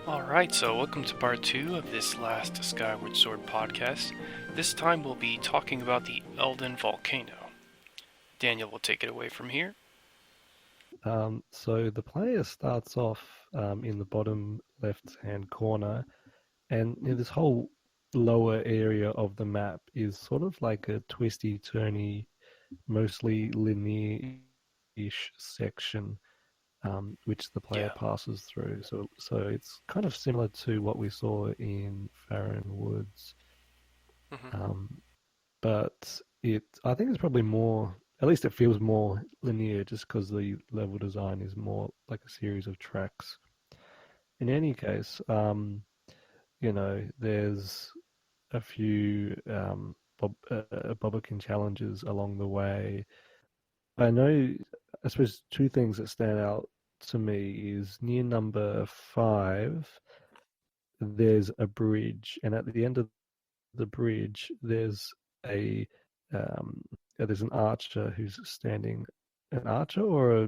Alright, so welcome to part 2 of this last Skyward Sword podcast. This time we'll be talking about the Elden Volcano. Daniel will take it away from here. So the player starts off in the bottom left-hand corner, and this whole lower area of the map is sort of like a twisty, turny, mostly linear-ish section, which the player Yeah. passes through. So it's kind of similar to what we saw in Farron Woods, hmm um, but I think it's probably more. At least it feels more linear, just because the level design is more like a series of tracks. In any case, there's a few Bobbkin challenges along the way. I know, I suppose two things that stand out to me is near number 5, there's a bridge, and at the end of the bridge, a um, there's an archer who's standing, an archer or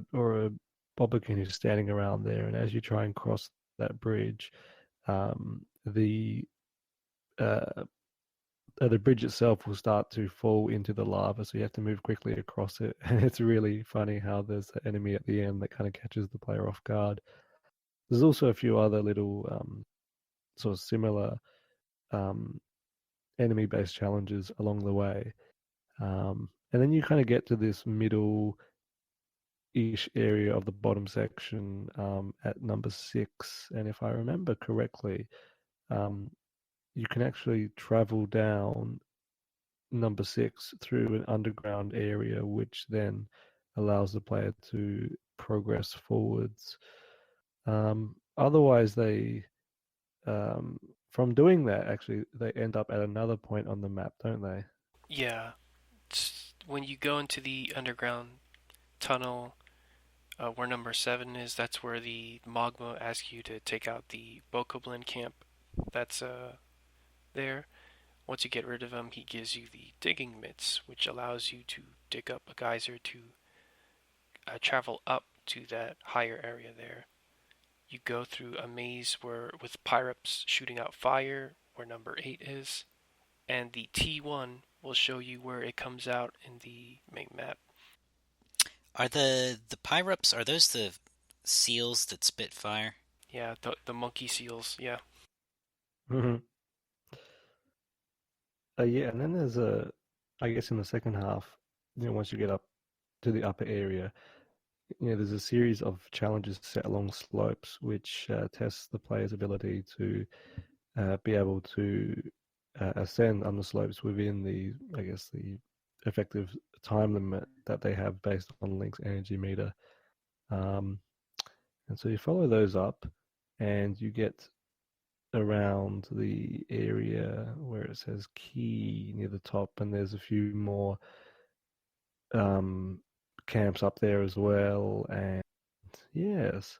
a Bobbkin who's standing around there, and as you try and cross that bridge, the uh, the bridge itself will start to fall into the lava, so you have to move quickly across it. And it's really funny how there's an enemy at the end that kind of catches the player off guard. There's also a few other little sort of similar um, enemy-based challenges along the way, and then you kind of get to this middle-ish area of the bottom section at number 6, and if I remember correctly, um, you can actually travel down number 6 through an underground area, which then allows the player to progress forwards. Otherwise, um, from doing that, actually, they end up at another point on the map, don't they? Yeah. When you go into the underground tunnel where number 7 is, that's where the Magma asks you to take out the Bokoblin camp that's there. Once you get rid of him, he gives you the digging mitts, which allows you to dig up a geyser to travel up to that higher area there. You go through a maze where with pyrops shooting out fire, where number 8 is, and the T1 will show you where it comes out in the main map. Are the pyrops, are those the seals that spit fire? Yeah, the monkey seals. Yeah. Hmm. Yeah, and then I guess in the second half, once you get up to the upper area, there's a series of challenges set along slopes, which tests the player's ability to be able to ascend on the slopes within I guess, the effective time limit that they have based on Link's energy meter. Um, and so you follow those up, and you get around the area where it says key near the top, and there's a few more um, camps up there as well. And yes,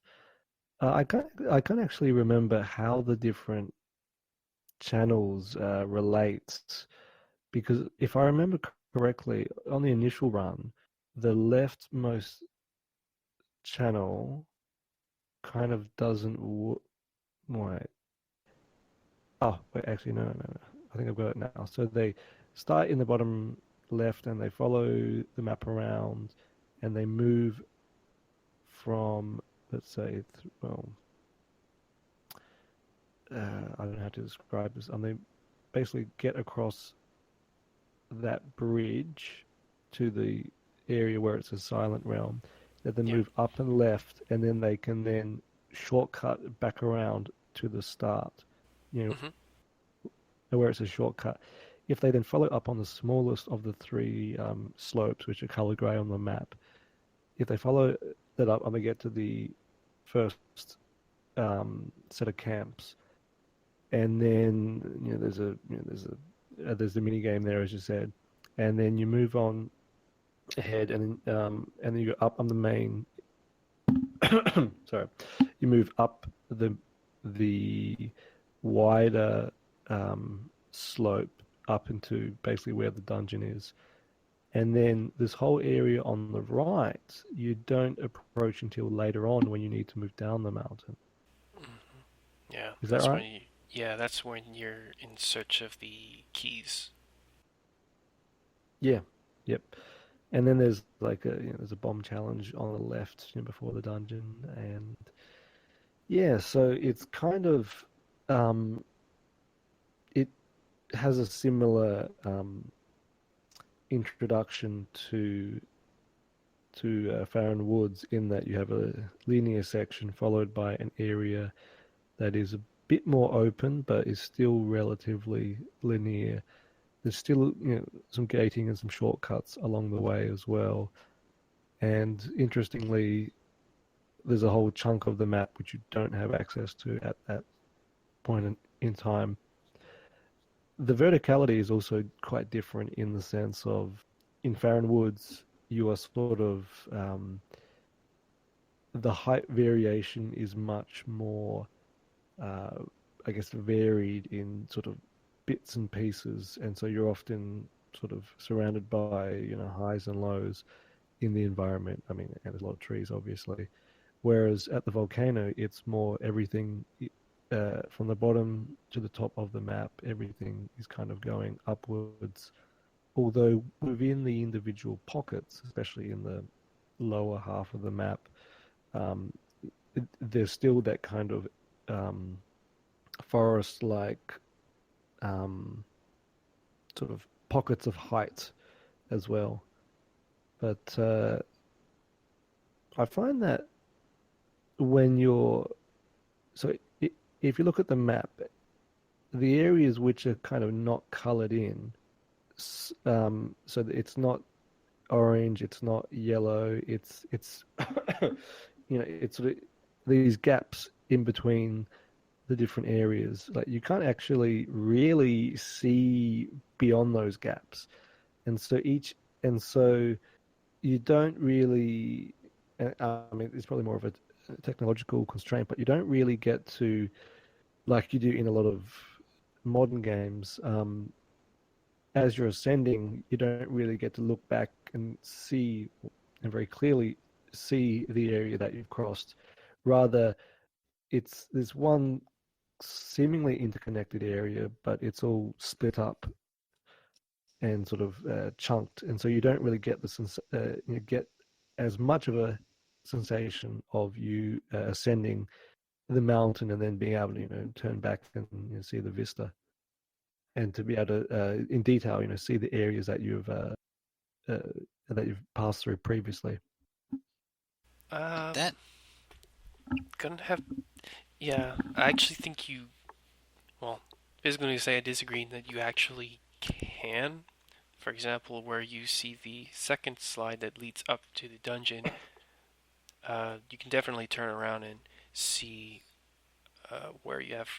I can't actually remember how the different channels relate, because if I remember correctly, on the initial run, the leftmost channel kind of doesn't. Wait. Oh, wait, actually, no. I think I've got it now. So they start in the bottom left and they follow the map around and they move from, let's say, I don't know how to describe this. And they basically get across that bridge to the area where it's a silent realm. They then Yeah. move up and left, and then they can then shortcut back around to the start. You hmm where it's a shortcut. If they then follow up on the smallest of the three slopes, which are color gray on the map, if they follow that up and they get to the first set of camps, and then there's the mini game there, as you said, and then you move on ahead, and then you go up on the main. Sorry, you move up the wider slope up into basically where the dungeon is. And then this whole area on the right, you don't approach until later on when you need to move down the mountain. hmm Yeah, Is that right? that's when you're in search of the keys. Yeah. Yep. And then there's like there's a bomb challenge on the left, before the dungeon, and yeah, so it's kind of um, it has a similar introduction to Farron Woods in that you have a linear section followed by an area that is a bit more open, but is still relatively linear. There's still some gating and some shortcuts along the way as well. And interestingly, there's a whole chunk of the map which you don't have access to at that point in time. The verticality is also quite different in the sense of in Farron Woods, you are sort of the height variation is much more, uh, I guess, varied in sort of bits and pieces, and so you're often sort of surrounded by highs and lows in the environment. I mean, and there's a lot of trees, obviously. Whereas at the volcano, it's more everything from the bottom to the top of the map. Everything is kind of going upwards. Although within the individual pockets, especially in the lower half of the map, um, there's still that kind of um, forest-like um, sort of pockets of height as well. But I find that when you're so if you look at the map, the areas which are kind of not colored in, so that it's not orange, it's not yellow, it's it's sort of these gaps in between the different areas. Like you can't actually really see beyond those gaps, and so you don't really. I mean, it's probably more of a technological constraint, but you don't really get to, like you do in a lot of modern games. As you're ascending, you don't really get to look back and see and very clearly see the area that you've crossed. Rather, it's this one seemingly interconnected area, but it's all split up and sort of chunked, and so you don't really get get as much of a sensation of you ascending the mountain and then being able to turn back and see the vista and to be able to in detail see the areas uh, that you've passed through previously. Um, That gonna have yeah. I actually think you well. I was going to say I disagree in that you actually can. For example, where you see the second slide that leads up to the dungeon, you can definitely turn around and see where you have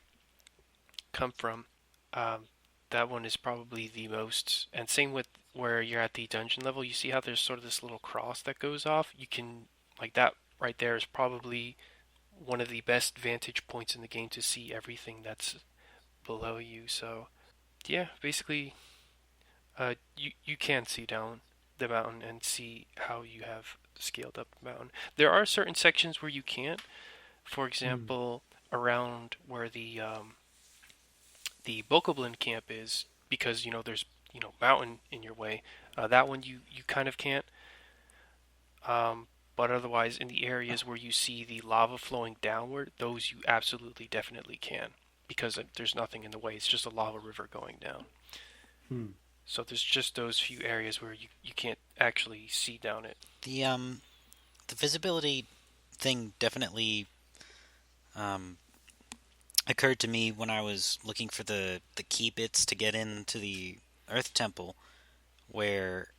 come from. Um, that one is probably the most, and same with where you're at the dungeon level. You see how there's sort of this little cross that goes off. You can like that right there is probably one of the best vantage points in the game to see everything that's below you. So yeah, basically, you can see down the mountain and see how you have scaled up the mountain. There are certain sections where you can't. For Mm. example, around where the Bokoblin camp is, because there's mountain in your way. That one you kind of can't. But otherwise, in the areas where you see the lava flowing downward, those you absolutely definitely can, because there's nothing in the way. It's just a lava river going down. Mm. So there's just those few areas where you can't actually see down it. the visibility thing definitely um, occurred to me when I was looking for the key bits to get into the Earth Temple, where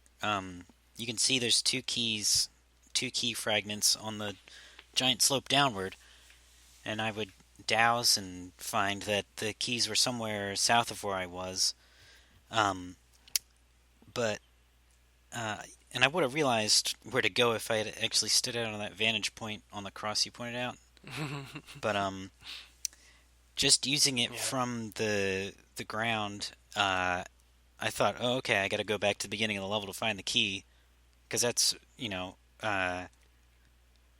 you can see there's two key fragments on the giant slope downward, and I would douse and find that the keys were somewhere south of where I was. Um, but and I would have realized where to go if I had actually stood out on that vantage point on the cross you pointed out. But just using it Yeah. from the ground, I thought, oh, okay, I got to go back to the beginning of the level to find the key, because that's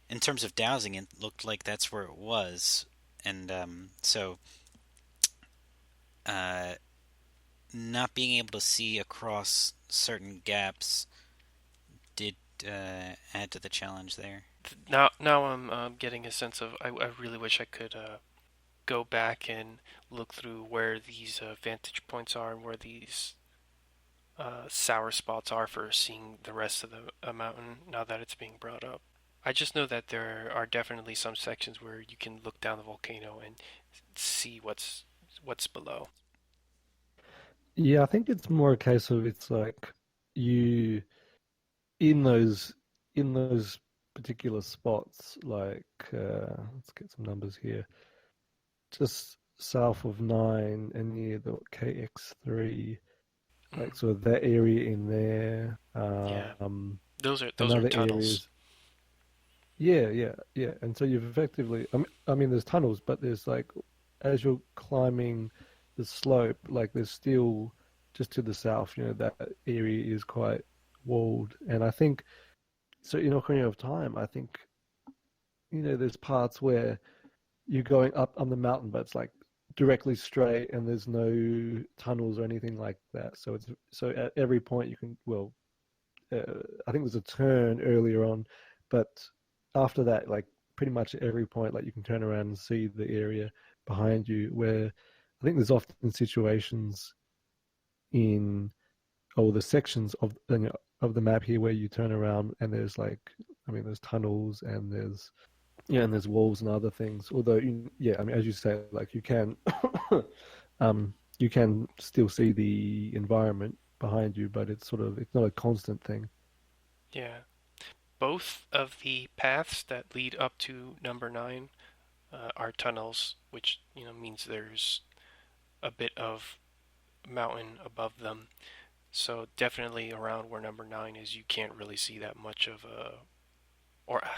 in terms of dowsing, it looked like that's where it was. and so uh, not being able to see across certain gaps did add to the challenge there. Now I'm getting a sense of I really wish I could go back and look through where these vantage points are and where these sour spots are for seeing the rest of the mountain now that it's being brought up. I just know that there are definitely some sections where you can look down the volcano and see what's below. Yeah, I think it's more a case of it's like you in those in those particular spots, like let's get some numbers here, just south of 9 and near the KX3, Mm, like so that area in there, yeah, and those are other tunnels. areas. Yeah, yeah, yeah. And so you've effectively, I mean, there's tunnels, but there's like, as you're climbing the slope, like there's still just to the south, that area is quite walled. And I think, so in Ocarina of Time, I think, there's parts where you're going up on the mountain, but it's like directly straight and there's no tunnels or anything like that. So at every point you can, well, I think there's a turn earlier on, but after that, like pretty much at every point, like you can turn around and see the area behind you. Where I think there's often situations in the sections of the map here where you turn around and there's like, I mean, there's tunnels and there's walls and other things. Although, yeah, I mean, as you say, like you can still see the environment behind you, but it's not a constant thing. Yeah, both of the paths that lead up to number nine are tunnels, which means there's a bit of mountain above them. So definitely around where number nine is, you can't really see that much of a. Or I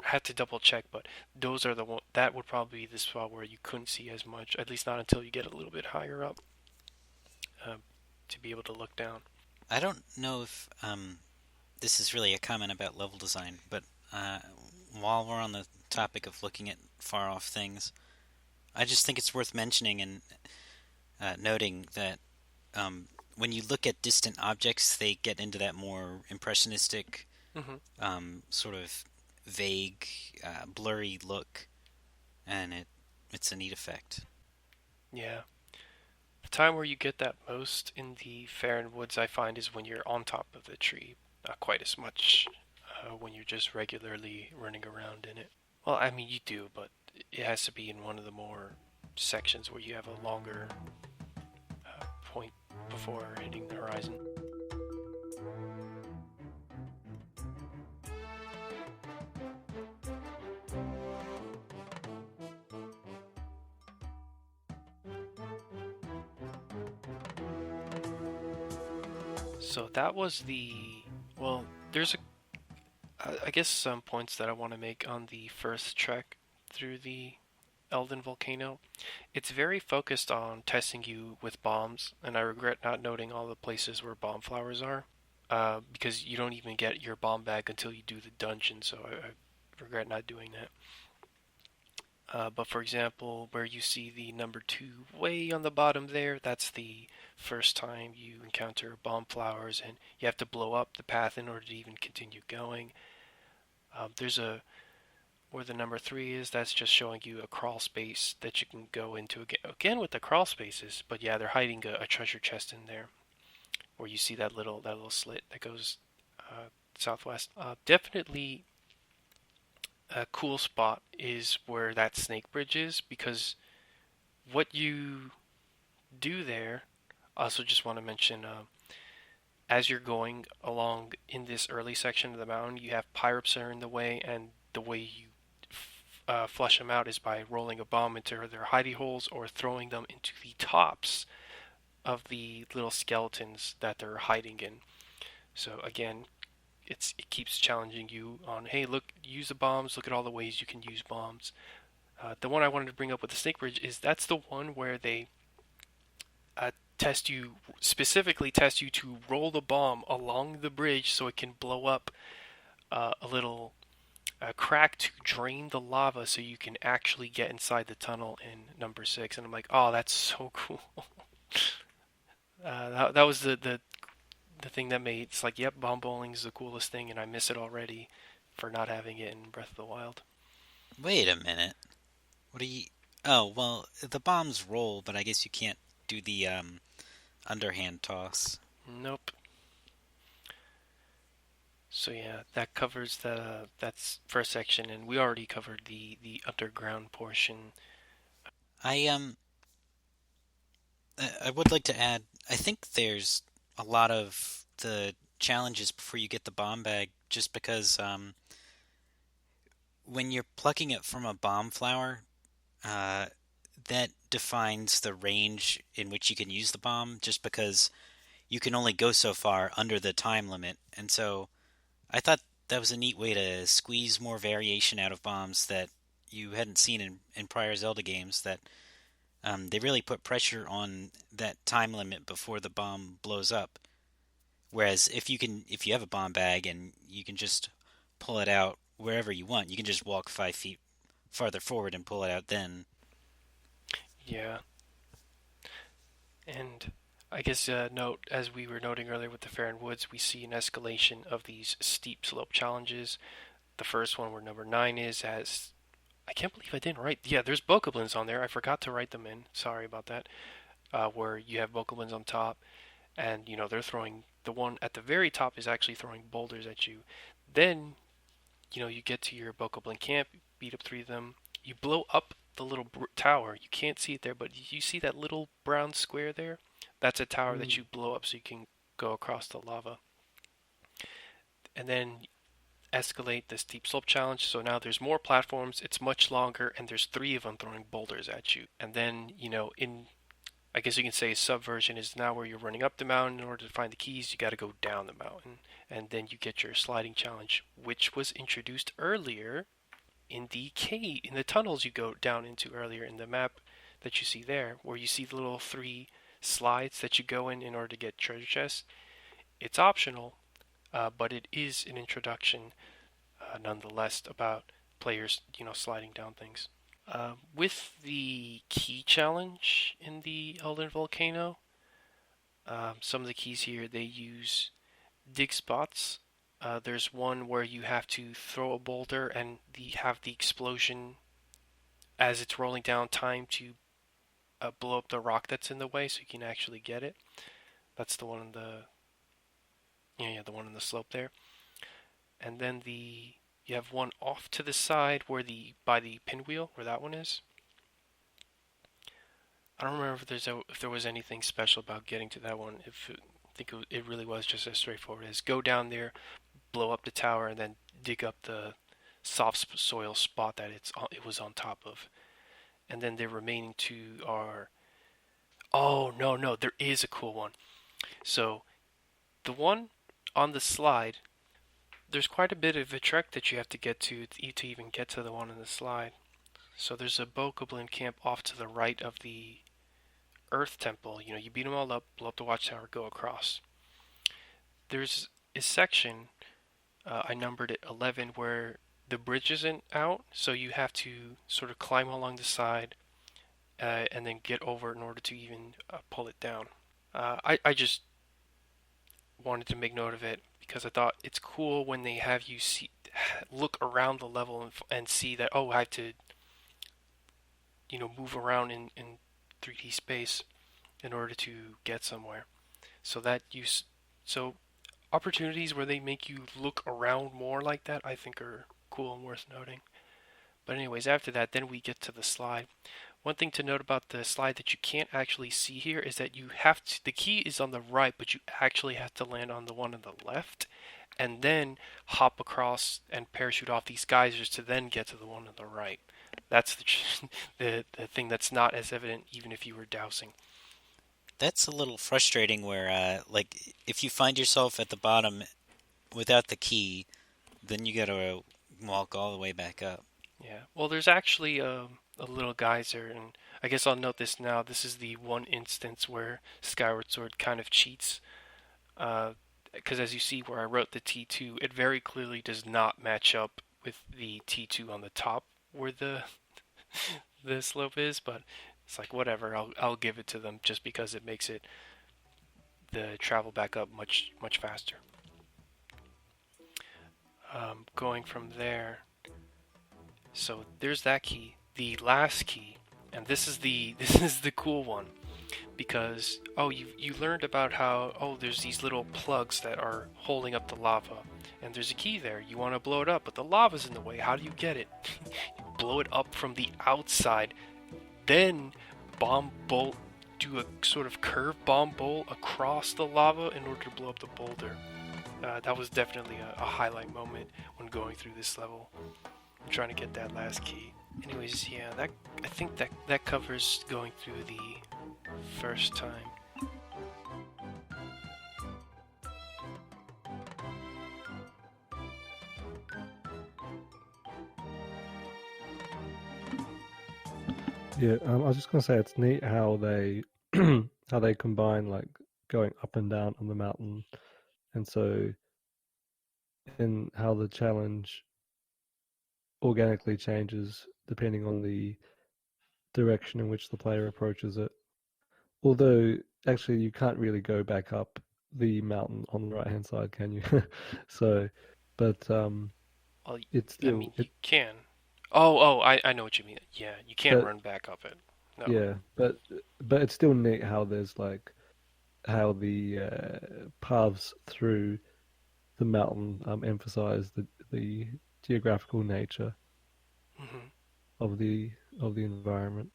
had to double check, but those are the one that would probably be the spot where you couldn't see as much, at least not until you get a little bit higher up uh, to be able to look down. I don't know if this is really a comment about level design, but uh, while we're on the topic of looking at far off things, I just think it's worth mentioning and noting that when you look at distant objects, they get into that more impressionistic, Hmm. sort of vague, blurry look, and it's a neat effect. Yeah. The time where you get that most in the Farron Woods, I find, is when you're on top of the tree. Not quite as much when you're just regularly running around in it. Well, I mean, you do, but it has to be in one of the more sections where you have a longer point before hitting the horizon. So that was the. Well, there's I guess some points that I want to make on the first trek through the Elden Volcano. It's very focused on testing you with bombs, and I regret not noting all the places where bomb flowers are, because you don't even get your bomb bag until you do the dungeon, so I regret not doing that. But for example, where you see the number two way on the bottom there, that's the first time you encounter bomb flowers, and you have to blow up the path in order to even continue going. There's a where the number three is, that's just showing you a crawl space that you can go into again with the crawl spaces. But yeah, they're hiding a treasure chest in there, where you see that little slit that goes southwest. Definitely a cool spot is where that snake bridge is, because what you do there. I also just want to mention, as you're going along in this early section of the mountain, you have pyrops that are in the way, and the way you flush them out is by rolling a bomb into their hidey holes or throwing them into the tops of the little skeletons that they're hiding in. So again, it keeps challenging you on, hey, look, use the bombs. Look at all the ways you can use bombs. The one I wanted to bring up with the snake bridge is that's the one where they test you to roll the bomb along the bridge so it can blow up a little a crack to drain the lava so you can actually get inside the tunnel in number 6. And I'm like, oh, that's so cool. That was the thing that made it's like, yep, bomb bowling is the coolest thing, and I miss it already for not having it in Breath of the Wild. Wait a minute. What do you? Oh, well, the bombs roll, but I guess you can't do the underhand toss. Nope. So yeah, that covers that's first section, and we already covered the underground portion. I I would like to add. I think there's a lot of the challenges before you get the bomb bag, just because when you're plucking it from a bomb flower, uh, that defines the range in which you can use the bomb. Just because you can only go so far under the time limit, and so I thought that was a neat way to squeeze more variation out of bombs that you hadn't seen in prior Zelda games. That they really put pressure on that time limit before the bomb blows up. Whereas if you have a bomb bag and you can just pull it out wherever you want, you can just walk 5 feet farther forward and pull it out then. Yeah, and I guess note as we were noting earlier with the Fair Woods, we see an escalation of these steep slope challenges. The first one, where number 9 is, has I can't believe I didn't write. Yeah, there's bokoblins on there. I forgot to write them in. Sorry about that. Where you have bokoblins on top, and they're throwing. The one at the very top is actually throwing boulders at you. Then you get to your bokoblin camp, beat up 3 of them. You blow up the little tower. You can't see it there, but you see that little brown square there? That's a tower that Mm. you blow up so you can go across the lava. And then escalate the steep slope challenge. So now there's more platforms, it's much longer, and there's 3 of them throwing boulders at you. And then, in I guess you can say subversion is now where you're running up the mountain. In order to find the keys, you got to go down the mountain. And then you get your sliding challenge, which was introduced earlier in the cave, in the tunnels you go down into earlier in the map that you see there, where you see the little 3 slides that you go in order to get treasure chests. It's optional, but it is an introduction nonetheless about players, sliding down things. With the key challenge in the Elden Volcano, some of the keys here they use dig spots. There's one where you have to throw a boulder and have the explosion as it's rolling down time to blow up the rock that's in the way, so you can actually get it. That's the one on the the one on the slope there. And then you have one off to the side where by the pinwheel where that one is. I don't remember if there was anything special about getting to that one. I think it really was just as straightforward as go down there, blow up the tower, and then dig up the soft soil spot that it was on top of. And then the remaining 2 are. Oh no, there is a cool one. So the one on the slide, there's quite a bit of a trek that you have to get to even get to the one on the slide. So there's a bokoblin camp off to the right of the Earth Temple. You beat them all up, blow up the watchtower, go across. There's a section, I numbered it 11, where the bridge isn't out, so you have to sort of climb along the side and then get over in order to even pull it down. I just wanted to make note of it because I thought it's cool when they have you look around the level and see that, oh, I have to move around in 3D space in order to get somewhere. So opportunities where they make you look around more like that, I think are cool and worth noting. But anyways, after that, then we get to the slide. One thing to note about the slide that you can't actually see here is that the key is on the right, but you actually have to land on the one on the left, and then hop across and parachute off these geysers to then get to the one on the right. That's the thing that's not as evident even if you were dousing. That's a little frustrating where, like, if you find yourself at the bottom without the key, then you gotta walk all the way back up. Yeah. Well, there's actually a little geyser, and I guess I'll note this now. This is the one instance where Skyward Sword kind of cheats. Because as you see where I wrote the T2, it very clearly does not match up with the T2 on the top where the slope is, but it's like whatever. I'll give it to them just because it makes it the travel back up much faster. Going from there, so there's that key. The last key, and this is the this is the cool one because you learned about how there's these little plugs that are holding up the lava, and there's a key there. You want to blow it up, but the lava's in the way. How do you get it? You blow it up from the outside, then bomb bolt, do a sort of curve bomb bolt across the lava in order to blow up the boulder. That was definitely a highlight moment when going through this level. I'm trying to get that last key. Anyways, yeah, I think that covers going through the first time. Yeah, I was just gonna say it's neat how they how they combine like going up and down on the mountain, and so in how the challenge organically changes depending on the direction in which the player approaches it. Although actually you can't really go back up the mountain on the right hand side, can you? So, but Well, it's I still mean, you can. I know what you mean. Yeah, you can't but run back up it. No. yeah, but it's still neat how there's like how the paths through the mountain emphasize the geographical nature hmm of the environment.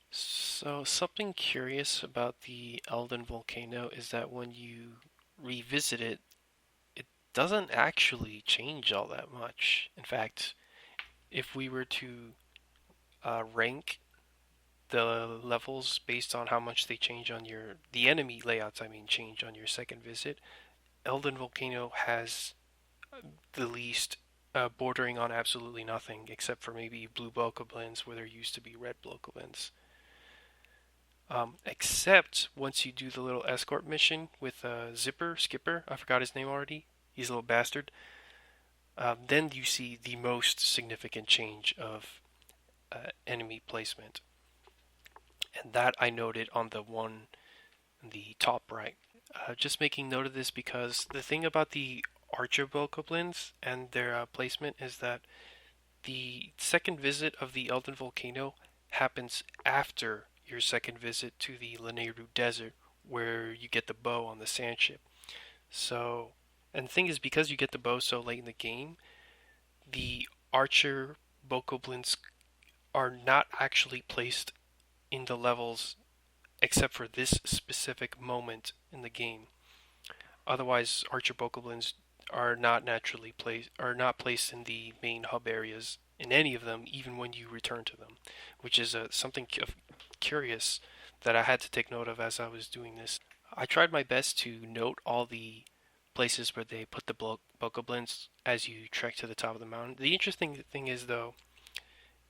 So, something curious about the Elden Volcano is that when you revisit it, it doesn't actually change all that much. In fact, if we were to rank the levels based on how much they change on the enemy layouts, I mean, change on your second visit, Elden Volcano has the least, bordering on absolutely nothing, except for maybe blue bokoblins where there used to be red bokoblins. Except once you do the little escort mission with Skipper, I forgot his name already. He's a little bastard. Then you see the most significant change of enemy placement, and that I noted on the top right. Just making note of this because the thing about the Archer bokoblins and their placement is that the second visit of the Elden Volcano happens after your second visit to the Lanayru Desert, where you get the bow on the sand ship. So, and the thing is, because you get the bow so late in the game, the Archer bokoblins are not actually placed in the levels except for this specific moment in the game. Otherwise, Archer bokoblins are not placed in the main hub areas in any of them, even when you return to them, which is something curious that I had to take note of as I was doing this. I tried my best to note all the places where they put the bokoblins as you trek to the top of the mountain. The interesting thing is, though,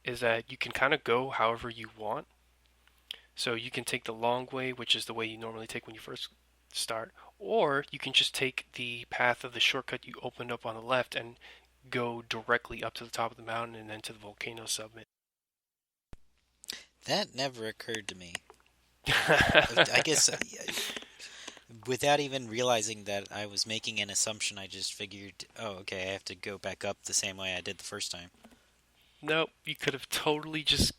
is that you can kind of go however you want. So you can take the long way, which is the way you normally take when you first start, or you can just take the path of the shortcut you opened up on the left and go directly up to the top of the mountain and then to the volcano summit. That never occurred to me. I guess without even realizing that I was making an assumption, I just figured, oh, okay, I have to go back up the same way I did the first time. Nope, you could have totally just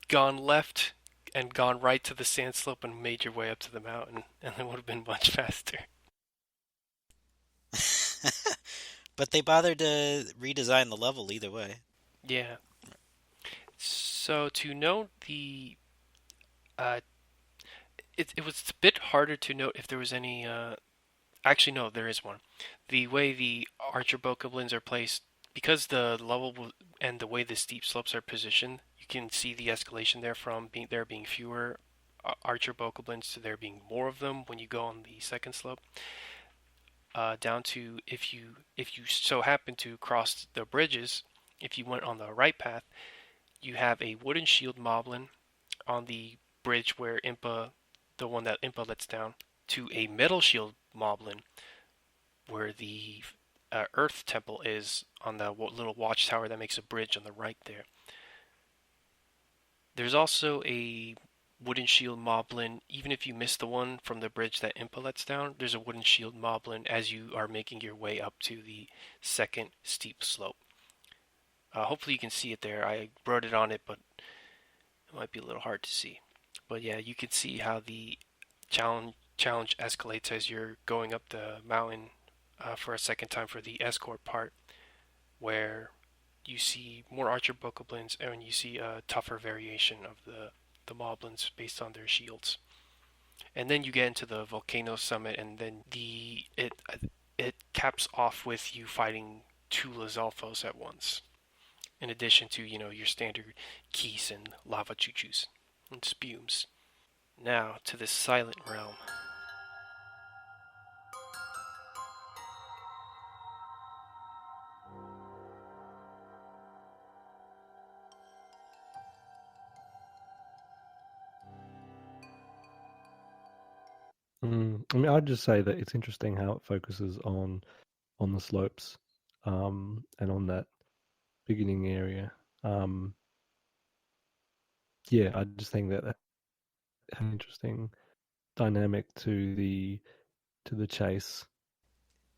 gone left and gone right to the sand slope and made your way up to the mountain, and it would have been much faster. But they bothered to redesign the level either way. Yeah. So to note uh, it was a bit harder to note if there was any. Actually, no, there is one. The way the Archer bokoblins are placed, because the level and the way the steep slopes are positioned, you can see the escalation there from there being fewer Archer bokoblins to there being more of them when you go on the second slope. Down to if you so happen to cross the bridges, if you went on the right path, you have a wooden shield moblin on the bridge where the one that Impa lets down, to a metal shield moblin where the Earth Temple is on the little watchtower that makes a bridge on the right there. There's also a wooden shield moblin. Even if you miss the one from the bridge that Impa lets down, there's a wooden shield moblin as you are making your way up to the second steep slope. Hopefully you can see it there. I wrote it on it, but it might be a little hard to see. But yeah, you can see how the challenge escalates as you're going up the mountain for a second time for the escort part, where you see more archer bokoblins and you see a tougher variation of the moblins based on their shields. And then you get into the volcano summit, and then it caps off with you fighting two Lizalfos at once, in addition to your standard keys and lava choo-choos and spumes. Now to the Silent Realm. I mean, I'd just say that it's interesting how it focuses on the slopes, and on that beginning area. Um, yeah, I just think that had an interesting dynamic to the chase.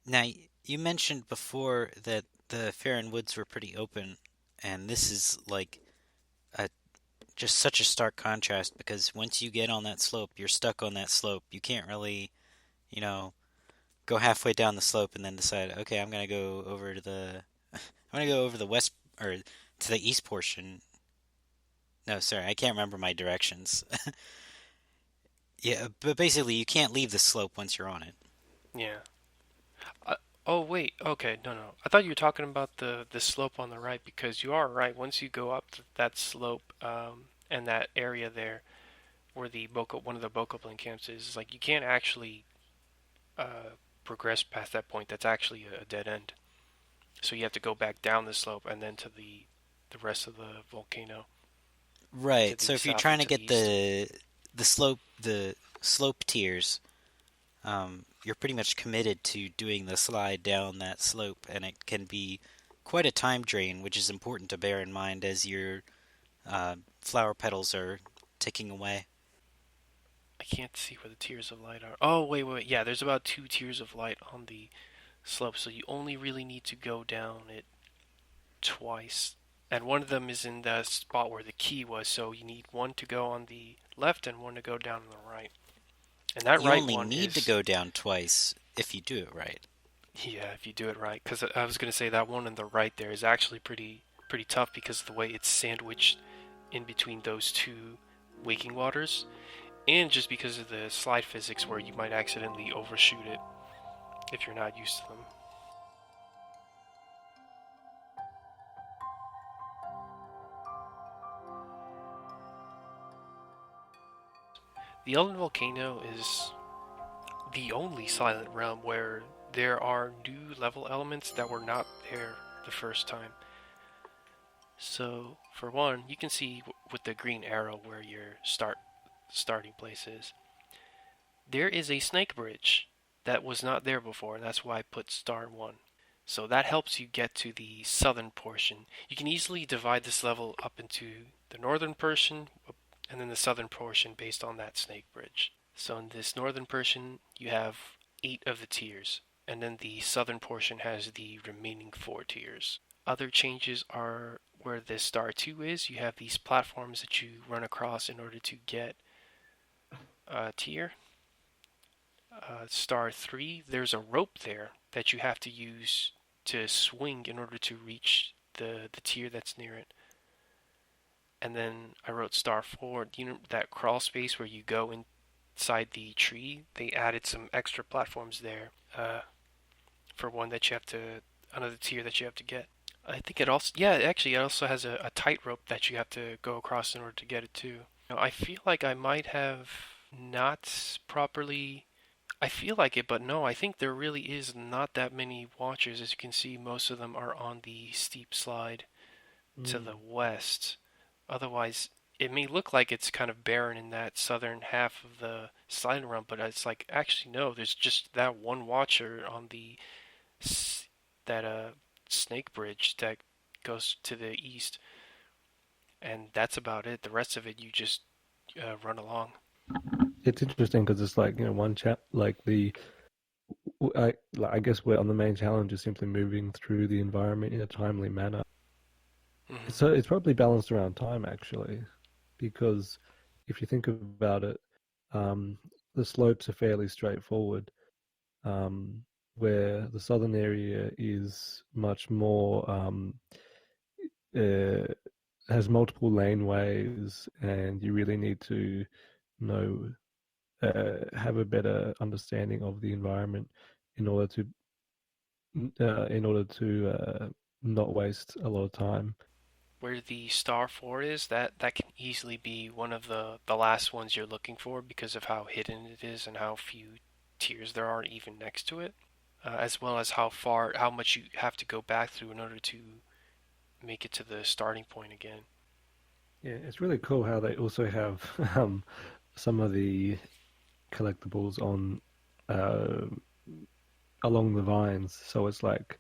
Now, you mentioned before that the Farron Woods were pretty open, and this is like a just such a stark contrast because once you get on that slope, you're stuck on that slope. You can't really, you know, go halfway down the slope and then decide, okay, I'm gonna go over to the, I'm gonna go over the west or to the east portion. No, sorry, I can't remember my directions. Yeah, but basically, you can't leave the slope once you're on it. Yeah. Uh, oh wait, okay, no. I thought you were talking about the slope on the right because you are right. Once you go up that slope, and that area there where one of the Bokoblin camps is, like you can't actually progress past that point. That's actually a dead end. So you have to go back down the slope and then to the rest of the volcano to Right. the So if you're south trying and to to the get east. the slope tiers, you're pretty much committed to doing the slide down that slope, and it can be quite a time drain, which is important to bear in mind as your flower petals are ticking away. I can't see where the tiers of light are. Oh wait. Yeah, there's about two tiers of light on the slope, so you only really need to go down it twice. And one of them is in the spot where the key was, so you need one to go on the left and one to go down on the right. And that You right only one need to is, go down twice if you do it right. yeah, if you do it right. Because I was gonna say that one on the right there is actually pretty tough because of the way it's sandwiched in between those two waking waters, and just because of the slide physics where you might accidentally overshoot it if you're not used to them. The Elden Volcano is the only Silent Realm where there are new level elements that were not there the first time. So, for one, you can see with the green arrow where your starting place is. There is a snake bridge that was not there before, and that's why I put star 1. So that helps you get to the southern portion. You can easily divide this level up into the northern portion and then the southern portion based on that snake bridge. So in this northern portion, you have 8 of the tiers, and then the southern portion has the remaining 4 tiers. Other changes are where the star 2 is. You have these platforms that you run across in order to get a tier. Star 3, there's a rope there that you have to use to swing in order to reach the tier that's near it. And then I wrote star 4, that crawl space where you go inside the tree. They added some extra platforms there for one that you have to, another tier that you have to get. I think it also, yeah, actually, it also has a tightrope that you have to go across in order to get it too. Now, I feel like I might have not properly. I feel like it, but no, I think there really is not that many watchers. As you can see, most of them are on the steep slide to the Mm. west. Otherwise, it may look like it's kind of barren in that southern half of the sliding realm, but it's like actually no. There's just that one watcher on the that snake bridge that goes to the east, and that's about it. The rest of it you just run along. It's interesting because it's like, one chat, like I guess we're on the main challenge is simply moving through the environment in a timely manner. Hmm. So it's probably balanced around time actually, because if you think about it, um, the slopes are fairly straightforward, um, where the southern area is much more uh, has multiple laneways, and you really need to know have a better understanding of the environment in order to not waste a lot of time. Where the star 4 is, that can easily be one of the last ones you're looking for because of how hidden it is and how few tiers there are even next to it, as well as how much you have to go back through in order to make it to the starting point again. Yeah, it's really cool how they also have some of the collectibles on uh, along the vines. So it's like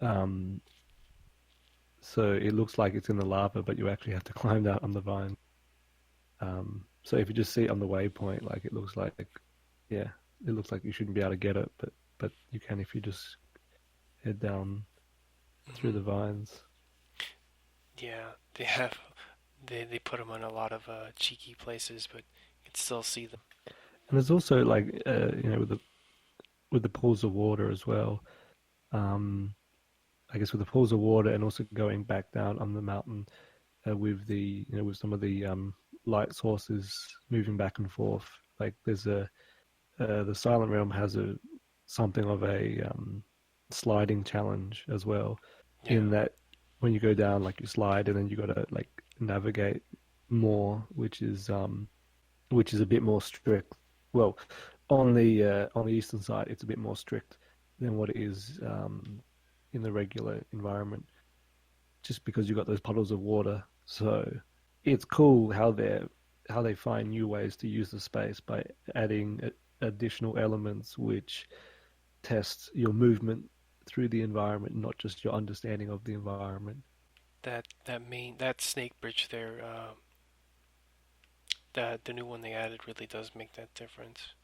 um, so it looks like it's in the lava, but you actually have to climb down on the vine. So if you just see it on the waypoint, like it looks like, yeah, it looks like you shouldn't be able to get it, but you can if you just head down through Hmm. the vines. Yeah, they put them in a lot of cheeky places, but you can still see them. And there's also like with the pools of water as well. Um, I guess with the pools of water and also going back down on the mountain with with some of the light sources moving back and forth. Like there's the Silent Realm has a something of a sliding challenge as well, Yeah, in that when you go down, like you slide and then you got to like navigate more, which is a bit more strict. Well, on the eastern side, it's a bit more strict than what it is in the regular environment, just because you've got those puddles of water. So it's cool how they find new ways to use the space by adding additional elements which test your movement through the environment, not just your understanding of the environment. that snake bridge there, the new one they added really does make that difference.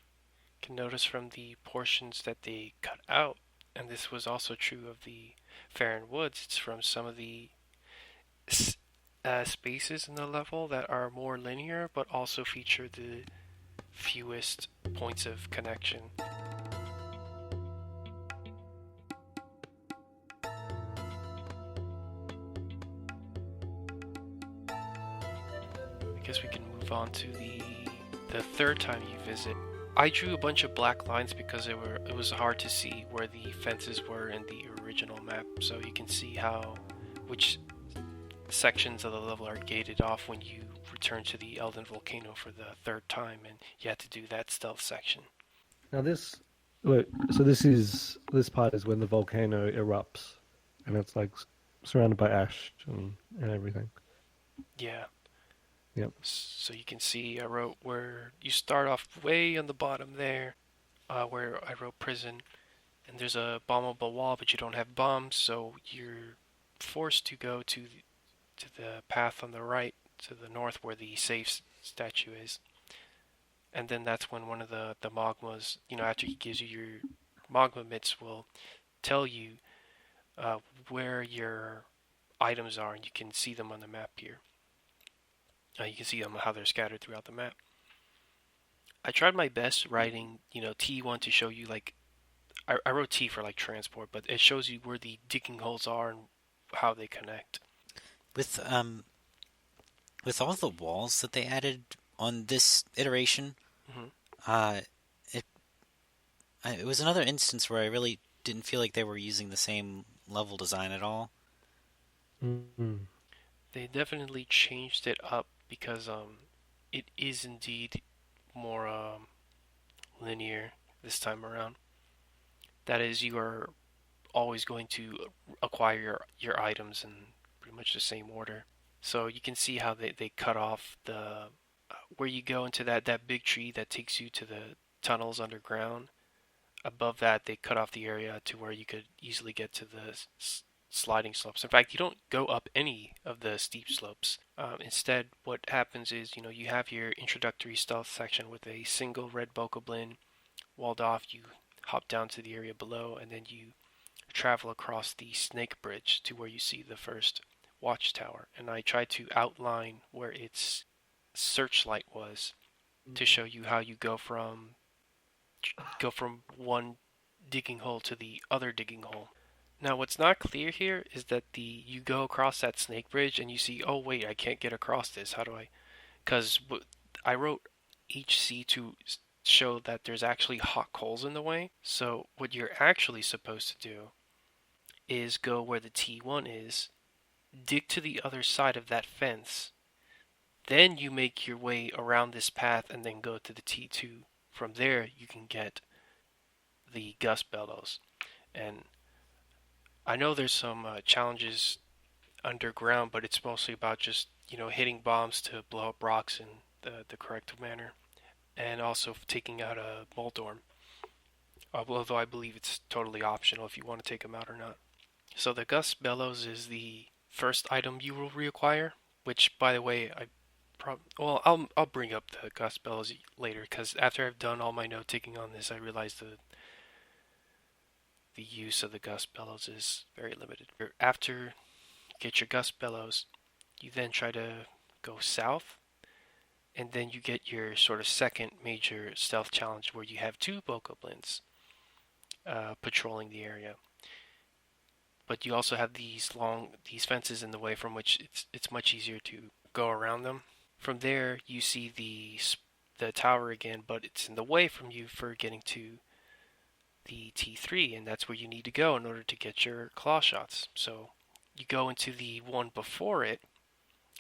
You can notice from the portions that they cut out, and this was also true of the Farron Woods. It's from some of the spaces in the level that are more linear, but also feature the fewest points of connection. I guess we can move on to the third time you visit. I drew a bunch of black lines because it was hard to see where the fences were in the original map, so you can see how which sections of the level are gated off when you return to the Elden Volcano for the third time, and you have to do that stealth section. Now so this part is when the volcano erupts, and it's like surrounded by ash and everything. Yeah, Yep. so you can see I wrote where you start off way on the bottom there, where I wrote prison, and there's a bombable wall, but you don't have bombs, so you're forced to go to the path on the right, to the north, where the safe statue is. And then that's when one of the magmas, after he gives you your magma mitts, will tell you uh, where your items are, and you can see them on the map here. You can see them how they're scattered throughout the map. I tried my best writing, T1 to show you like I wrote T for like transport, but it shows you where the digging holes are and how they connect. With with all the walls that they added on this iteration, Hmm. uh, it it was another instance where I really didn't feel like they were using the same level design at all. Mm-hmm. They definitely changed it up because it is indeed more linear this time around. That is, you are always going to acquire your items in pretty much the same order. So you can see how they cut off the where you go into that big tree that takes you to the tunnels underground. above that, they cut off the area to where you could easily get to the sliding slopes. In fact, you don't go up any of the steep slopes. Instead, what happens is, you have your introductory stealth section with a single red bokoblin walled off. You hop down to the area below, and then you travel across the snake bridge to where you see the first watchtower. And I tried to outline where its searchlight was to show you how you go from one digging hole to the other digging hole. Now, what's not clear here is that you go across that snake bridge and you see, oh wait, I can't get across this. How do I? Because I wrote HC to show that there's actually hot coals in the way. So what you're actually supposed to do is go where the T1 is, dig to the other side of that fence, then you make your way around this path and then go to the T2. From there, you can get the gust bellows. And I know there's some challenges underground, but it's mostly about just, hitting bombs to blow up rocks in the correct manner. And also taking out a Moldorm. Although I believe it's totally optional if you want to take them out or not. So the gust bellows is the first item you will reacquire, which, by the way, I'll bring up the gust bellows later, because after I've done all my note taking on this, I realized the use of the gust bellows is very limited. After you get your gust bellows, you then try to go south, and then you get your sort of second major stealth challenge where you have two bokoblins patrolling the area. But you also have these fences in the way from which it's much easier to go around them. From there, you see the tower again, but it's in the way from you for getting to the T3, and that's where you need to go in order to get your claw shots. So you go into the one before it,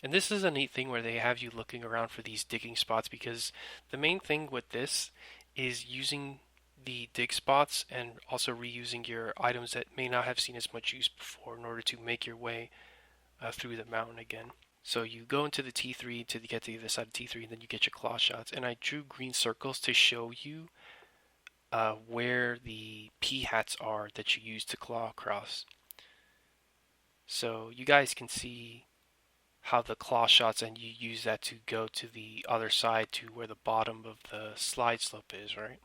and this is a neat thing where they have you looking around for these digging spots, because the main thing with this is using the dig spots and also reusing your items that may not have seen as much use before in order to make your way through the mountain again. So you go into the T3 to get to the other side of T3, and then you get your claw shots. And I drew green circles to show you where the P hats are that you use to claw across. So you guys can see how the claw shots, and you use that to go to the other side to where the bottom of the slide slope is, right?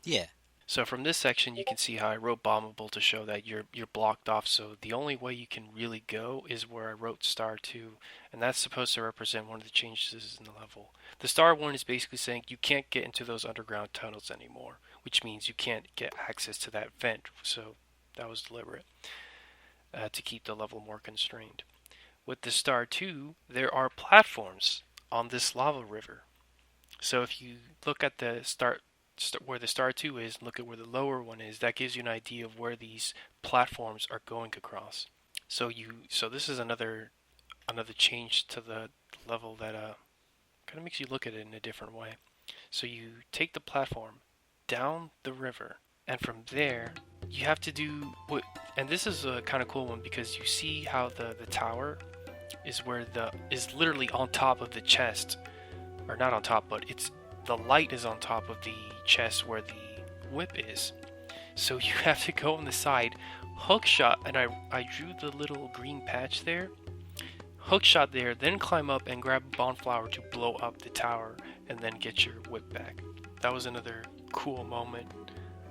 Yeah. So from this section, you can see how I wrote bombable to show that you're blocked off. So the only way you can really go is where I wrote star 2, and that's supposed to represent one of the changes in the level. The star 1 is basically saying you can't get into those underground tunnels anymore, which means you can't get access to that vent. So that was deliberate to keep the level more constrained. With the star 2, there are platforms on this lava river. So if you look at the where the star 2 is, look at where the lower one is, that gives you an idea of where these platforms are going across. So this is another change to the level that kind of makes you look at it in a different way. So you take the platform down the river, and from there you have to do and this is a kind of cool one, because you see how the tower is literally on top of the chest, or not on top, but the light is on top of the chest where the whip is. So you have to go on the side, hook shot, and I drew the little green patch there, hook shot there, then climb up and grab a bonflower to blow up the tower, and then get your whip back. That was another cool moment.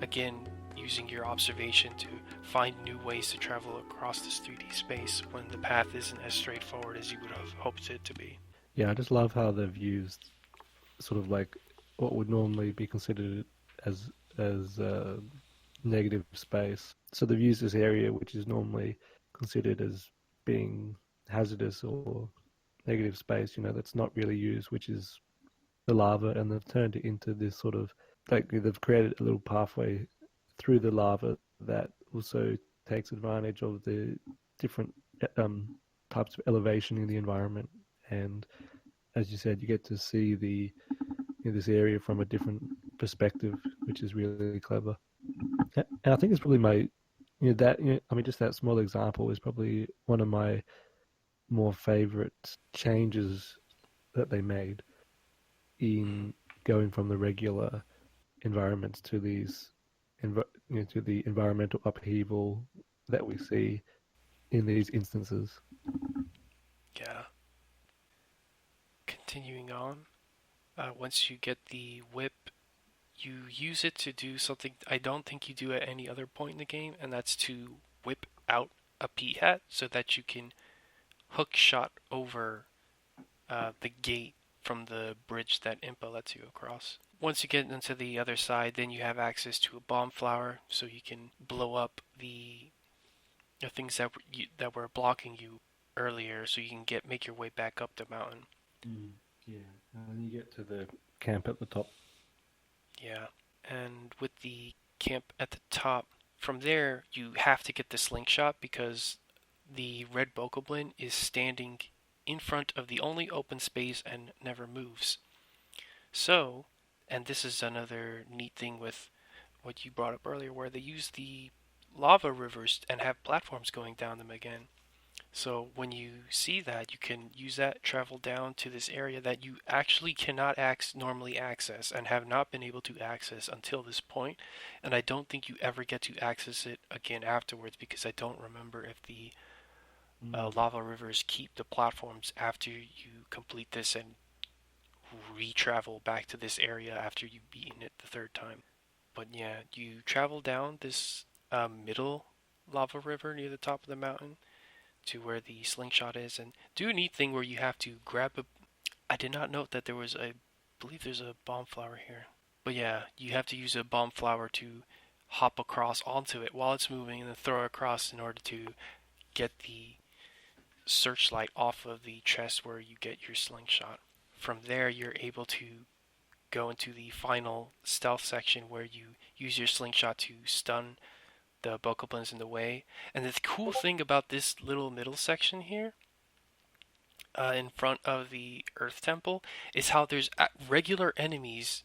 Again, using your observation to find new ways to travel across this 3D space when the path isn't as straightforward as you would have hoped it to be. Yeah, I just love how they've used sort of like what would normally be considered as negative space. So they've used this area which is normally considered as being hazardous or negative space, that's not really used, which is the lava, and they've turned it into this sort of, like, they've created a little pathway through the lava that also takes advantage of the different types of elevation in the environment. And as you said, you get to see this area from a different perspective, which is really clever. And I think it's probably just that small example is probably one of my more favorite changes that they made in going from the regular environments to these to the environmental upheaval that we see in these instances. Yeah. Continuing on, once you get the whip, you use it to do something I don't think you do at any other point in the game, and that's to whip out a pea hat so that you can hook shot over the gate from the bridge that Impa lets you across. Once you get into the other side, then you have access to a bomb flower, so you can blow up the things that were blocking you earlier, so you can make your way back up the mountain. Yeah, and you get to the camp at the top. Yeah, and with the camp at the top, from there you have to get the slingshot because the red bokoblin is standing in front of the only open space and never moves. So, and this is another neat thing with what you brought up earlier, where they use the lava rivers and have platforms going down them again. So when you see that, you can use that, travel down to this area that you actually cannot normally access and have not been able to access until this point. And I don't think you ever get to access it again afterwards because I don't remember if the lava rivers keep the platforms after you complete this and re-travel back to this area after you've beaten it the third time. But yeah, you travel down this middle lava river near the top of the mountain to where the slingshot is, and do a neat thing where you have to grab a... I did not note that I believe there's a bomb flower here. But yeah, you have to use a bomb flower to hop across onto it while it's moving and then throw it across in order to get the searchlight off of the chest where you get your slingshot. From there, you're able to go into the final stealth section where you use your slingshot to stun the bokoblins in the way. And the cool thing about this little middle section here, in front of the Earth Temple, is how there's regular enemies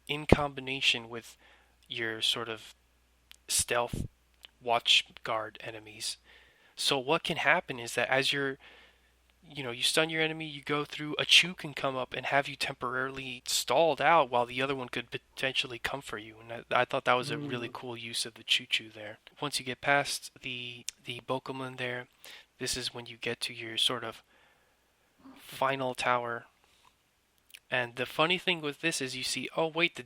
in combination with your sort of stealth watch guard enemies. So what can happen is that as you stun your enemy, you go through, a chew can come up and have you temporarily stalled out while the other one could potentially come for you. And I thought that was a really cool use of the choo-choo there. Once you get past the bokoblin there, this is when you get to your sort of final tower. And the funny thing with this is you see, oh wait,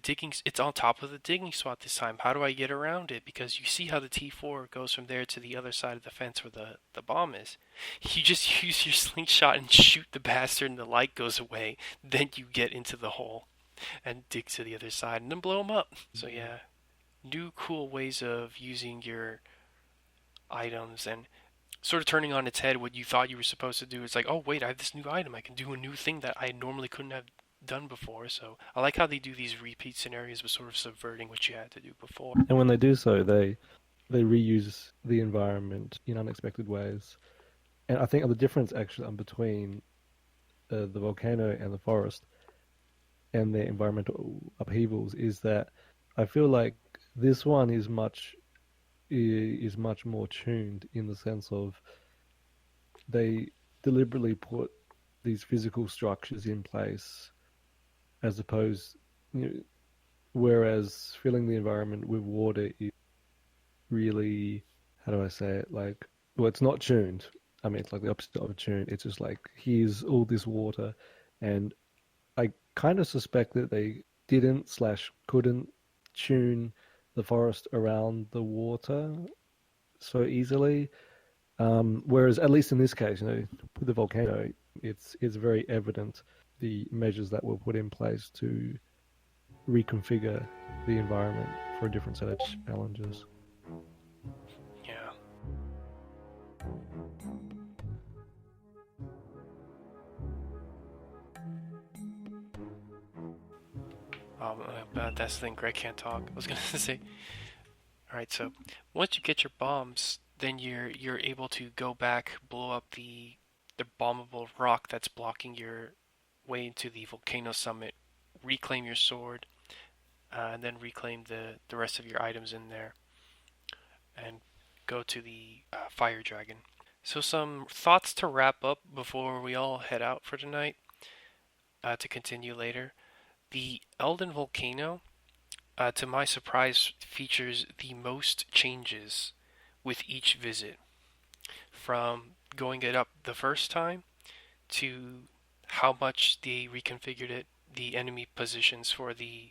it's on top of the digging spot this time. How do I get around it? Because you see how the T4 goes from there to the other side of the fence where the bomb is. You just use your slingshot and shoot the bastard and the light goes away. Then you get into the hole and dig to the other side and then blow them up. So yeah, new cool ways of using your items and sort of turning on its head what you thought you were supposed to do. It's like, oh wait, I have this new item. I can do a new thing that I normally couldn't have done before. So I like how they do these repeat scenarios, but sort of subverting what you had to do before. And when they do so, they reuse the environment in unexpected ways. And I think the difference actually between the volcano and the forest and the environmental upheavals is that I feel like this one is much more tuned in the sense of they deliberately put these physical structures in place as opposed, whereas filling the environment with water is really, how do I say it? Like, well, it's not tuned. I mean, it's like the opposite of a tune. It's just like, here's all this water, and I kind of suspect that they didn't/couldn't tune the forest around the water so easily. Whereas, at least in this case, with the volcano, it's very evident the measures that were put in place to reconfigure the environment for a different set of challenges. Yeah. But that's the thing, Greg can't talk. I was gonna say. All right, so once you get your bombs, then you're able to go back, blow up the bombable rock that's blocking your way into the volcano summit, reclaim your sword, and then reclaim the rest of your items in there, and go to the fire dragon. So some thoughts to wrap up before we all head out for tonight, to continue later. The Elden Volcano, to my surprise, features the most changes with each visit, from going it up the first time to how much they reconfigured it, the enemy positions for the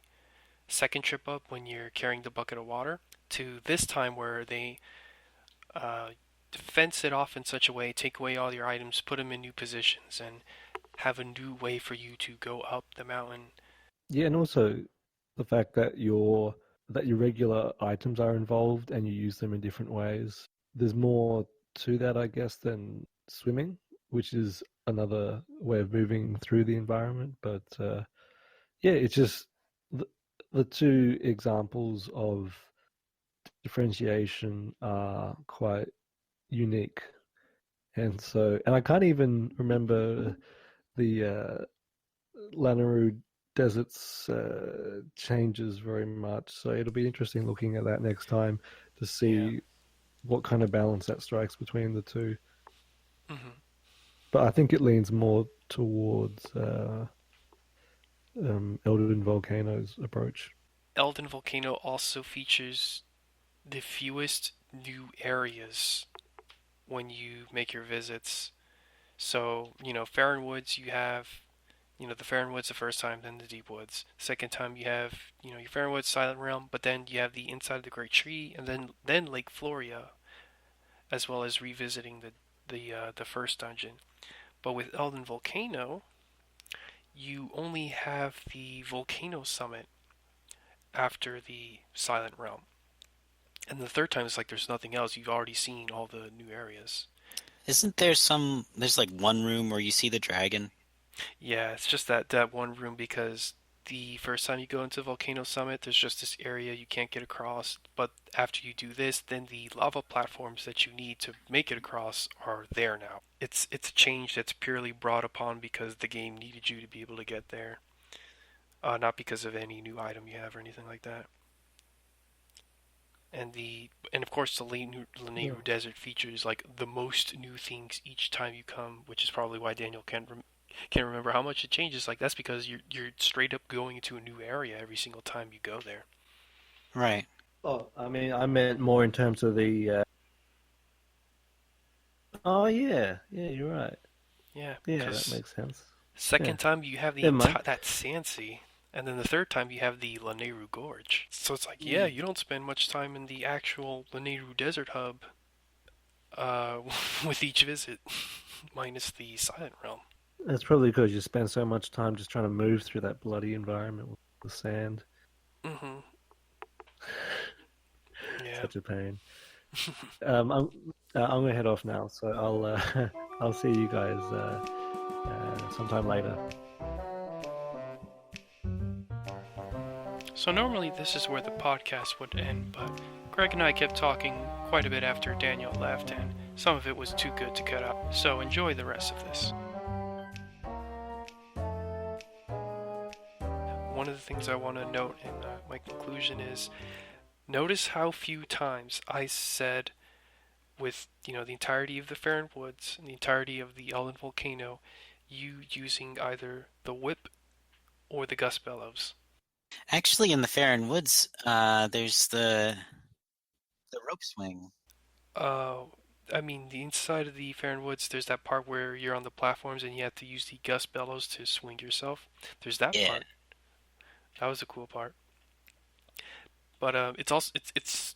second trip up when you're carrying the bucket of water, to this time where they uh, fence it off in such a way, take away all your items, put them in new positions, and have a new way for you to go up the mountain. Yeah, and also the fact that your regular items are involved and you use them in different ways. There's more to that, I guess, than swimming, which is another way of moving through the environment. But yeah, it's just the, the two examples of differentiation are quite unique. And I can't even remember the Lanaroo deserts changes very much. So it'll be interesting looking at that next time to Yeah. see what kind of balance that strikes between the two. hmm But I think it leans more towards Elden Volcano's approach. Elden Volcano also features the fewest new areas when you make your visits. So, Farron Woods, you have, the Farron Woods the first time, then the Deep Woods. Second time, you have, your Farron Woods Silent Realm, but then you have the inside of the Great Tree, and then Lake Floria, as well as revisiting the first dungeon. But with Elden Volcano, you only have the Volcano Summit after the Silent Realm. And the third time, it's like there's nothing else. You've already seen all the new areas. Isn't there's like one room where you see the dragon? Yeah, it's just that one room because the first time you go into Volcano Summit, there's just this area you can't get across. But after you do this, then the lava platforms that you need to make it across are there now. It's a change that's purely brought upon because the game needed you to be able to get there, not because of any new item you have or anything like that. And of course the Yeah. Lanayru Desert features like the most new things each time you come, which is probably why Daniel can't remember how much it changes. Like that's because you're straight up going into a new area every single time you go there. Right. Oh, I mean, I meant more in terms of the. Oh yeah, yeah, you're right. Yeah, Yeah, that because makes sense. Yeah, second time you have never mind. that Sansi, and then the third time you have the Lanayru Gorge. So it's like, yeah, Mm. you don't spend much time in the actual Lanayru Desert Hub uh, with each visit, minus the Silent Realm. That's probably because you spend so much time just trying to move through that bloody environment with the sand. hmm Yeah. Such a pain. I'm gonna head off now, so I'll I'll see you guys sometime later. So normally this is where the podcast would end, but Greg and I kept talking quite a bit after Daniel left, and some of it was too good to cut out. So enjoy the rest of this. One of the things I want to note in my conclusion is notice how few times I said with the entirety of the Farron Woods and the entirety of the Elden Volcano, you using either the whip or the gust bellows. Actually, in the Farron Woods, there's the rope swing. Uh, I mean, the inside of the Farron Woods, there's that part where you're on the platforms and you have to use the gust bellows to swing yourself. There's that Yeah. part. That was a cool part. But it's also it's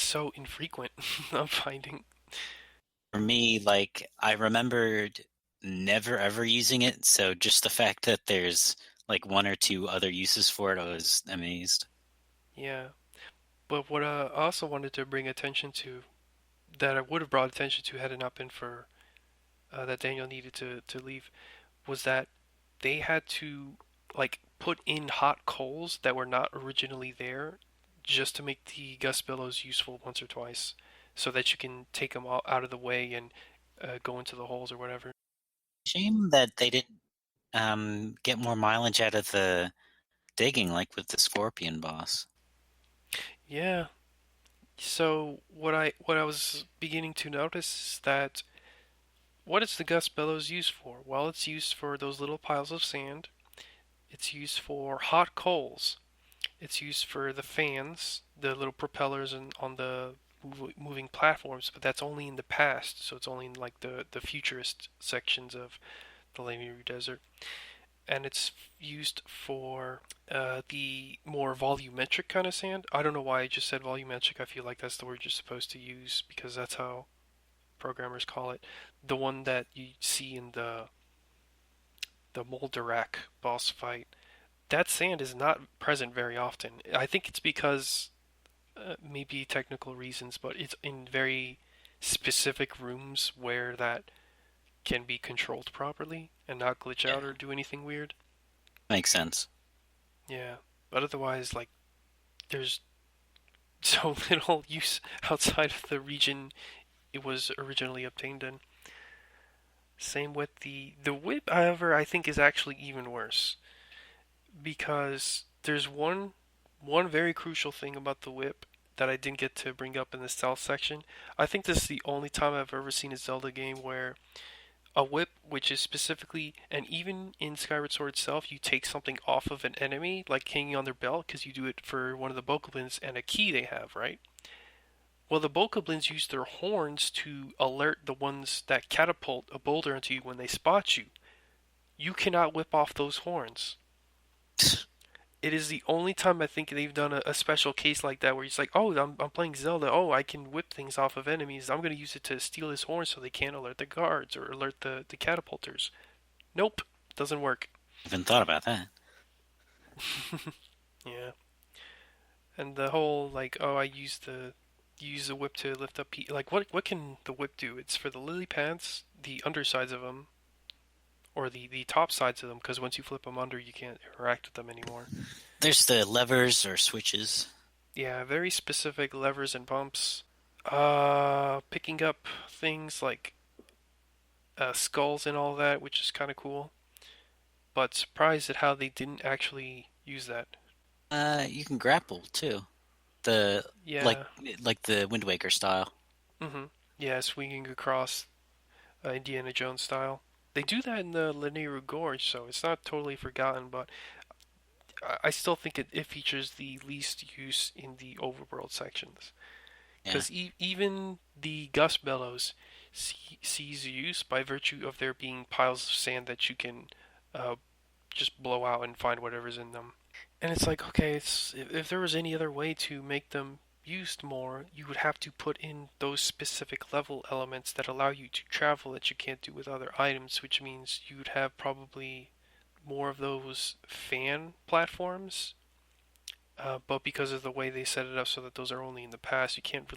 so infrequent. I'm finding. For me, like I remembered never ever using it, so just the fact that there's like one or two other uses for it, I was amazed. Yeah. But what I also wanted to bring attention to, that I would have brought attention to had it not been for that Daniel needed to leave, was that they had to like put in hot coals that were not originally there just to make the gust bellows useful once or twice, so that you can take them all out of the way and go into the holes or whatever. Shame that they didn't get more mileage out of the digging, like with the scorpion boss. Yeah. So what I was beginning to notice is that what is the gust bellows used for? Well, it's used for those little piles of sand. It's used for hot coals. It's used for the fans, the little propellers on the moving platforms, but that's only in the past, so it's only in like the futurist sections of the Lanayru Desert. And it's used for the more volumetric kind of sand. I don't know why I just said volumetric. I feel like that's the word you're supposed to use because that's how programmers call it. The one that you see in the Moldarak boss fight. That sand is not present very often. I think it's because maybe technical reasons, but it's in very specific rooms where that can be controlled properly and not glitch Yeah, out or do anything weird. makes sense. Yeah, but otherwise, like, there's so little use outside of the region it was originally obtained in. Same with the whip, however, I think is actually even worse because there's one very crucial thing about the whip that I didn't get to bring up in the stealth section. I think this is the only time I've ever seen a Zelda game where a whip, which is specifically, and even in Skyward Sword itself, you take something off of an enemy, like hanging on their belt, because you do it for one of the bokoblins and a key they have, right? Well, the bokoblins use their horns to alert the ones that catapult a boulder into you when they spot you. You cannot whip off those horns. It is the only time I think they've done a special case like that where he's like, oh, I'm playing Zelda. Oh, I can whip things off of enemies. I'm going to use it to steal his horn so they can't alert the guards or alert the catapulters. Nope, doesn't work. Even thought about that. Yeah, and the whole like, oh, I use the whip to lift up. Like, what can the whip do? It's for the lily pads, the undersides of them, or the top sides of them. Because once you flip them under, you can't interact with them anymore. There's the levers or switches. Yeah, very specific levers and bumps. Picking up things like skulls and all that, which is kind of cool. But surprised at how they didn't actually use that. You can grapple too. The like Yeah. like the Wind Waker style. Mm-hmm. Yeah, swinging across Indiana Jones style. They do that in the Lanayru Gorge, so it's not totally forgotten, but I still think it features the least use in the overworld sections. Yeah. Because even the gust bellows sees use by virtue of there being piles of sand that you can uh, just blow out and find whatever's in them. And it's like, okay, if there was any other way to make them used more, you would have to put in those specific level elements that allow you to travel that you can't do with other items, which means you would have probably more of those fan platforms. But because of the way they set it up so that those are only in the past, you can't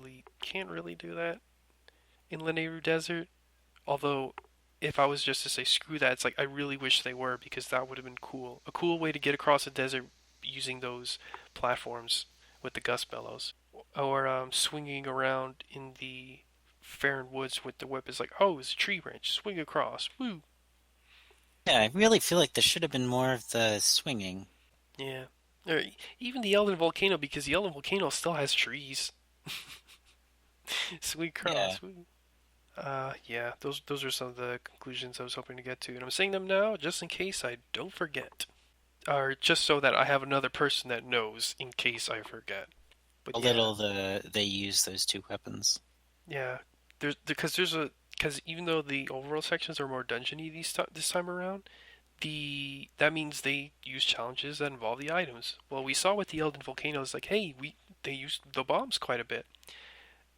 really do that in Lanayru Desert. Although, if I was just to say screw that, it's like I really wish they were because that would have been cool. A cool way to get across the desert using those platforms with the gust bellows, or swinging around in the Farron Woods with the whip is like, oh, it's a tree branch, swing across, woo. Yeah, I really feel like there should have been more of the swinging. Yeah. Or even the Elden Volcano because the Elden Volcano still has trees. Swing Yeah. across, woo. Yeah, those are some of the conclusions I was hoping to get to, and I'm saying them now just in case I don't forget, or just so that I have another person that knows in case I forget. But How yeah, little they use those two weapons. yeah, because even though the overworld sections are more dungeony this time around, that means they use challenges that involve the items. Well, we saw with the Elden Volcanoes, like, hey, they used the bombs quite a bit.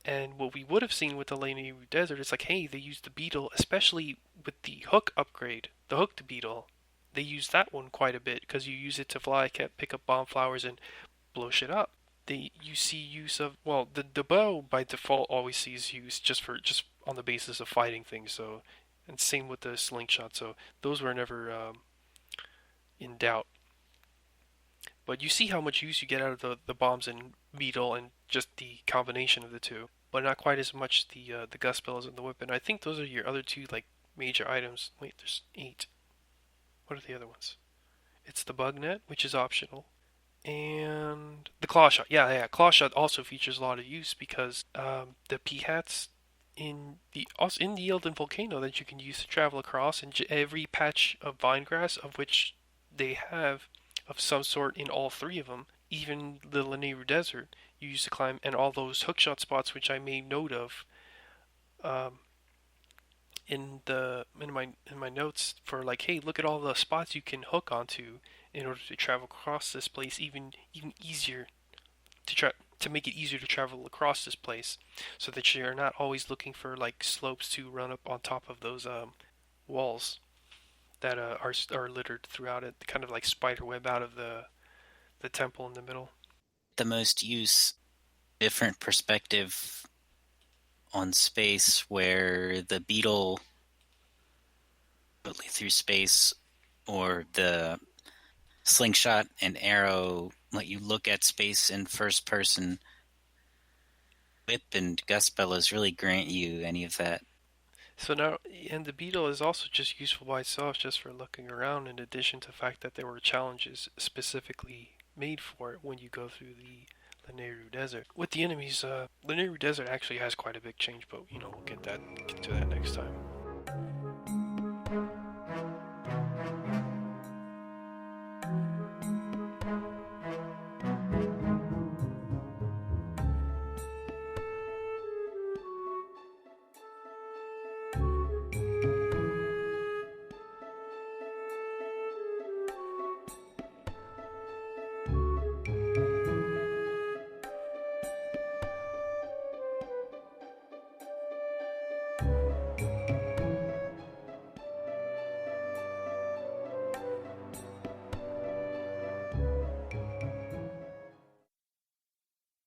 And what we would have seen with the Lanayru Desert is like, hey, they used the beetle, especially with the hook upgrade, the hooked beetle. They use that one quite a bit because you use it to fly, pick up bomb flowers, and blow shit up. You see use of the bow by default always sees use just on the basis of fighting things. So, and same with the slingshot. So those were never in doubt. But you see how much use you get out of the bombs and beetle and just the combination of the two. But not quite as much the gust bellows and the whip. And I think those are your other two like major items. Wait, there's 8. What are the other ones? It's the bug net, which is optional, and the claw shot. Yeah, claw shot also features a lot of use because the p hats in the Elden Volcano that you can use to travel across, and every patch of vine grass of which they have of some sort in all 3 of them even the Lanayru Desert, you used to climb, and all those hookshot spots, which I made note of um, in my notes for like, hey, look at all the spots you can hook onto in order to travel across this place, even easier to make it easier to travel across this place, so that you're not always looking for like slopes to run up on top of those walls that are littered throughout it, kind of like spider web out of the temple in the middle. The most use different perspective on space where the beetle through space or the slingshot and arrow let you look at space in first person. Whip and gust bellows really grant you any of that. So now, and the beetle is also just useful by itself, just for looking around. In addition to the fact that there were challenges specifically made for it when you go through the Lanayru Desert. With the enemies, Lanayru Desert actually has quite a big change, but we'll get to that next time.